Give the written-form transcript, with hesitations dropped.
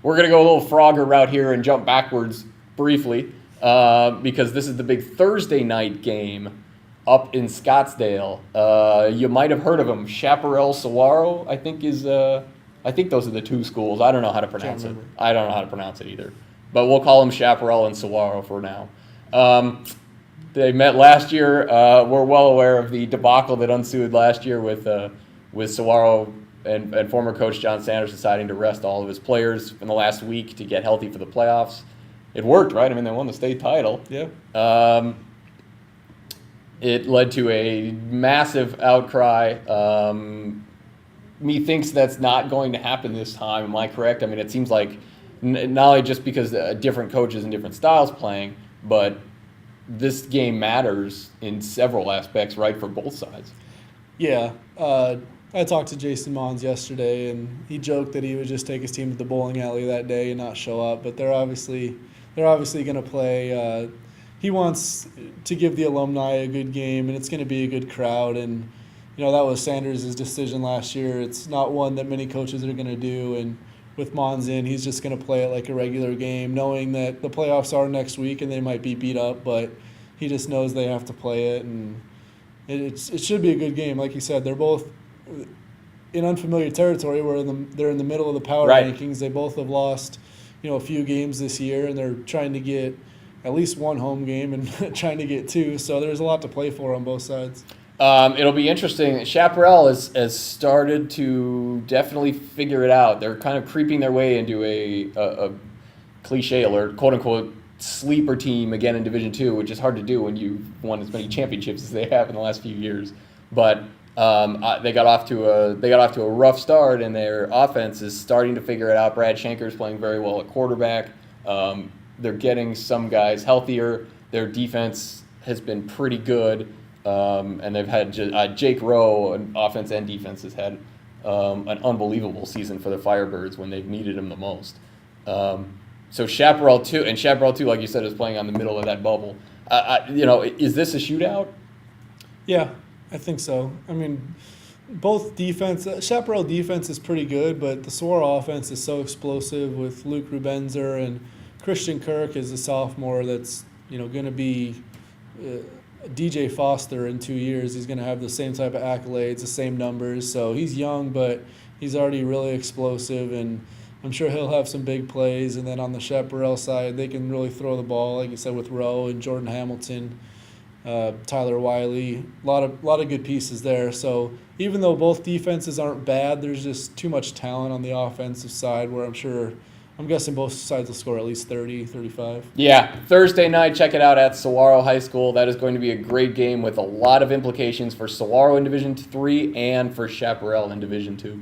we're going to go a little Frogger route here and jump backwards briefly because this is the big Thursday night game up in Scottsdale. You might have heard of them. Chaparral, Saguaro, I think those are the two schools. I don't know how to pronounce it. I don't know how to pronounce it either. But we'll call them Chaparral and Saguaro for now. They met last year. We're well aware of the debacle that ensued last year with Saguaro and former coach John Sanders deciding to rest all of his players in the last week to get healthy for the playoffs. It worked, right? I mean, they won the state title. Yeah. It led to a massive outcry. Methinks that's not going to happen this time. Am I correct? I mean, it seems like not only just because different coaches and different styles playing, but this game matters in several aspects, right, for both sides. Yeah. I talked to Jason Mons yesterday, and he joked that he would just take his team to the bowling alley that day and not show up. But they're obviously going to play. He wants to give the alumni a good game, and it's going to be a good crowd. And that was Sanders' decision last year. It's not one that many coaches are going to do. And with Mons in, he's just going to play it like a regular game, knowing that the playoffs are next week and they might be beat up, but he just knows they have to play it, and it should be a good game. Like you said, they're both in unfamiliar territory where they're in the middle of the power rankings. They both have lost, a few games this year, and they're trying to get at least one home game and trying to get two. So there's a lot to play for on both sides. It'll be interesting. Chaparral has started to definitely figure it out. They're kind of creeping their way into a cliche alert, quote unquote, sleeper team again in Division II, which is hard to do when you've won as many championships as they have in the last few years. But they got off to a rough start, and their offense is starting to figure it out. Brad Schenker's playing very well at quarterback. They're getting some guys healthier. Their defense has been pretty good. And they've had Jake Rowe, on offense and defense, has had an unbelievable season for the Firebirds when they've needed him the most. So Chaparral too, like you said, is playing on the middle of that bubble. Is this a shootout? Yeah, I think so. I mean, both defense. Chaparral defense is pretty good, but the Saguaro offense is so explosive with Luke Rubenzer, and Christian Kirk is a sophomore that's going to be. DJ Foster in 2 years. He's going to have the same type of accolades, the same numbers. So he's young, but he's already really explosive, and I'm sure he'll have some big plays. And then on the Chaparral side, they can really throw the ball, like you said, with Rowe and Jordan Hamilton, Tyler Wiley. A lot of good pieces there. So even though both defenses aren't bad, there's just too much talent on the offensive side where I'm guessing both sides will score at least 30, 35. Yeah, Thursday night, check it out at Saguaro High School. That is going to be a great game with a lot of implications for Saguaro in Division III and for Chaparral in Division II.